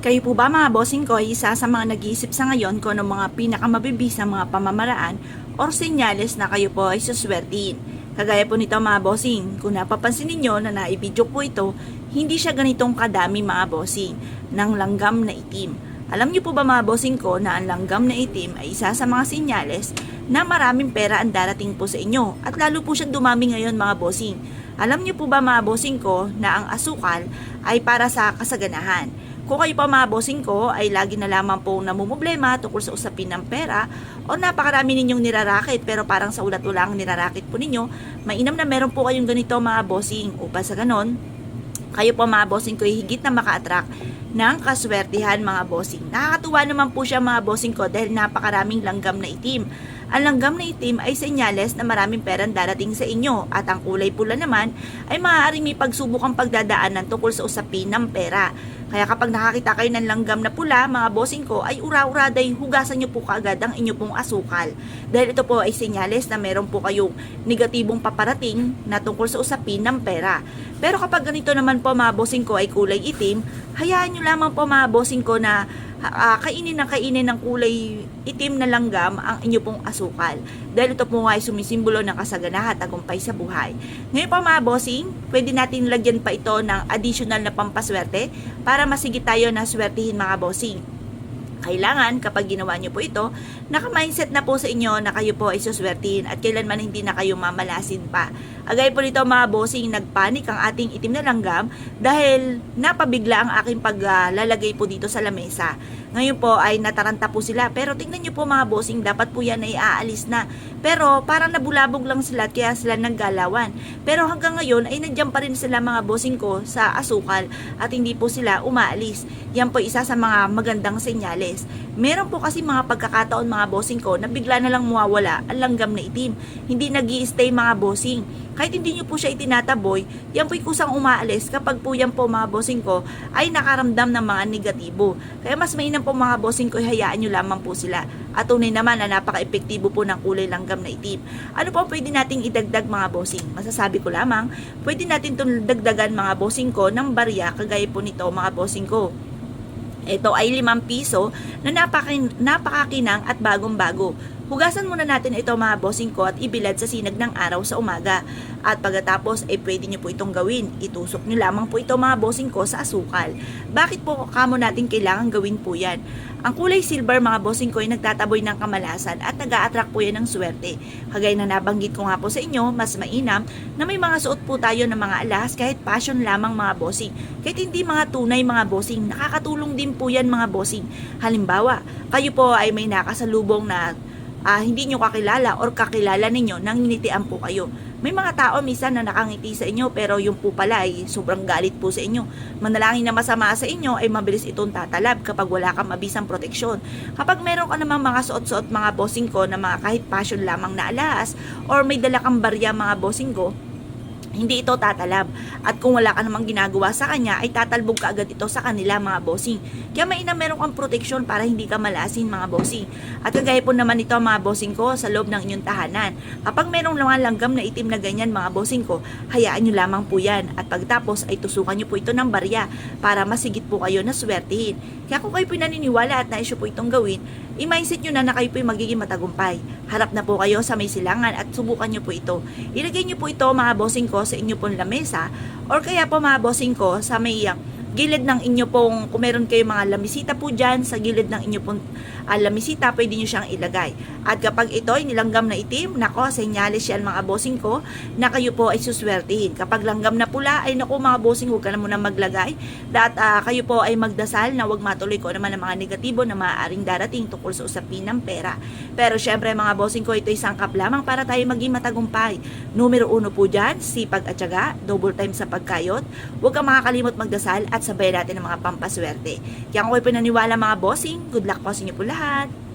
Kayo po ba mga bossing ko ay isa sa mga nag-iisip sa ngayon kung ano mga pinakamabibisang mga pamamaraan or senyales na kayo po ay suswertihin? Kagaya po nito mga bossing, kung napapansin ninyo na naibidyo po ito, hindi siya ganitong kadami mga bossing ng langgam na itim. Alam niyo po ba mga bossing ko na ang langgam na itim ay isa sa mga senyales na maraming pera ang darating po sa inyo at lalo po siyang dumami ngayon mga bossing. Alam niyo po ba mga bossing ko na ang asukal ay para sa kasaganahan? Kung kayo pa mga bossing ko ay lagi na lamang pong namumblema tungkol sa usapin ng pera o napakarami ninyong nirarakit pero parang sa ulat-ula ang nirarakit po ninyo, mainam na meron po kayong ganito mga bossing upang sa ganon, kayo po mga bossing ko ay higit na maka-attract ng kaswertihan mga bossing. Nakakatuwa naman po siya mga bossing ko dahil napakaraming langgam na itim. Ang langgam na itim ay senyales na maraming perang darating sa inyo at ang kulay pula naman ay maaaring may pagsubukang pagdadaanan tungkol sa usapin ng pera. Kaya kapag nakakita kayo ng langgam na pula, mga bossing ko, ay ura-uraday hugasan nyo po kaagad ang inyo pong asukal. Dahil ito po ay senyales na meron po kayong negatibong paparating na tungkol sa usapin ng pera. Pero kapag ganito naman po mga bossing ko ay kulay itim, hayaan nyo lamang po mga bossing ko na kainin ng kulay itim na langgam ang inyo pong asukal. Dahil ito po nga ay sumisimbolo ng kasaganahan at tagumpay sa buhay. Ngayon po mga bossing, pwede natin lagyan pa ito ng additional na pampaswerte para masigit tayo na swertihin mga bossing. Kailangan kapag ginawa nyo po ito, naka-mindset na po sa inyo na kayo po ay suswertihin at kailanman hindi na kayo mamalasin pa. Agay po nito mga bossing, nagpanik ang ating itim na langgam dahil napabigla ang aking paglalagay po dito sa lamesa. Ngayon po ay nataranta po sila pero tingnan nyo po mga bossing, dapat po yan ay aalis na. Pero parang nabulabog lang sila kaya sila naggalawan. Pero hanggang ngayon ay nandiyan pa rin sila mga bossing ko sa asukal at hindi po sila umaalis. Yan po isa sa mga magandang senyales. Meron po kasi mga pagkakataon mga bossing ko na bigla na lang mawawala ang langgam na itim. Hindi nag-i-stay mga bossing. Kahit hindi nyo po siya itinataboy, yan po'y kusang umaalis kapag po yan po mga bossing ko ay nakaramdam ng mga negatibo. Kaya mas mainam po mga bossing ko, hayaan nyo lamang po sila. At tunay naman na napaka-epektibo po ng kulay langgam na itim. Ano po pwede nating idagdag mga bossing? Masasabi ko lamang, pwede natin itong dagdagan mga bossing ko ng barya kagaya po nito mga bossing ko. Ito ay 5 piso na napakakinang at bagong-bago. Hugasan muna natin ito mga bossing ko at ibilad sa sinag ng araw sa umaga. At pagkatapos ay pwede nyo po itong gawin. Itusok nyo lamang po ito mga bossing ko sa asukal. Bakit po kamo natin kailangan gawin po yan? Ang kulay silver mga bossing ko ay nagtataboy ng kamalasan at nag-a-attract po yan ng swerte. Kagaya na nabanggit ko nga po sa inyo, mas mainam na may mga suot po tayo ng mga alahas kahit passion lamang mga bossing. Kahit hindi mga tunay mga bossing, nakakatulong din po yan mga bossing. Halimbawa, kayo po ay may nakasalubong na hindi nyo kakilala or kakilala ninyo, nanginitian po kayo. May mga tao minsan na nakangiti sa inyo pero yung po pala ay sobrang galit po sa inyo. Manalangin na masama sa inyo ay mabilis itong tatalab kapag wala kang mabisang proteksyon. Kapag meron ka namang mga suot-suot mga bossing ko na mga kahit passion lamang na alahas or may dala kang barya mga bossing ko, hindi ito tatalab. At kung wala ka namang ginagawa sa kanya, ay tatalbog ka agad ito sa kanila mga bossing. Kaya mainam meron kang proteksyon para hindi ka malasin mga bossing. At kagaya po naman ito mga bossing ko sa loob ng inyong tahanan. Kapag merong mga langgam na itim na ganyan mga bossing ko, hayaan nyo lamang po yan. At pagtapos ay tusukan nyo po ito ng barya para masigit po kayo na swertihin. Kaya kung kayo po naniniwala at naisyo po itong gawin, i-mindset nyo na kayo po magiging matagumpay. Harap na po kayo sa may silangan at subukan nyo po ito. Ilagay nyo po ito mga bossing ko sa inyo pong lamesa or kaya po mga bossing ko sa may gilid ng inyo pong, kung meron kayo mga lamisita po dyan, sa gilid ng inyo pong lamisita, pwede nyo siyang ilagay. At kapag ito ay nilanggam na itim, nako, senyales yan mga bossing ko, na kayo po ay suswertihin. Kapag langgam na pula, ay nako mga bossing, huwag ka na muna maglagay. Kayo po ay magdasal na huwag matuloy ko naman ang mga negatibo na maaaring darating tungkol sa usapin ng pera. Pero syempre mga bossing ko, ito ay sangkap lamang para tayo maging matagumpay. Numero 1 po dyan, sipag at tiyaga, double time sa pagkayot. Huwag kang makakalimot magdasal at sabay natin ang mga pampaswerte. Kaya kung kayo pinaniwala mga bossing, good luck po sa inyo po lahat.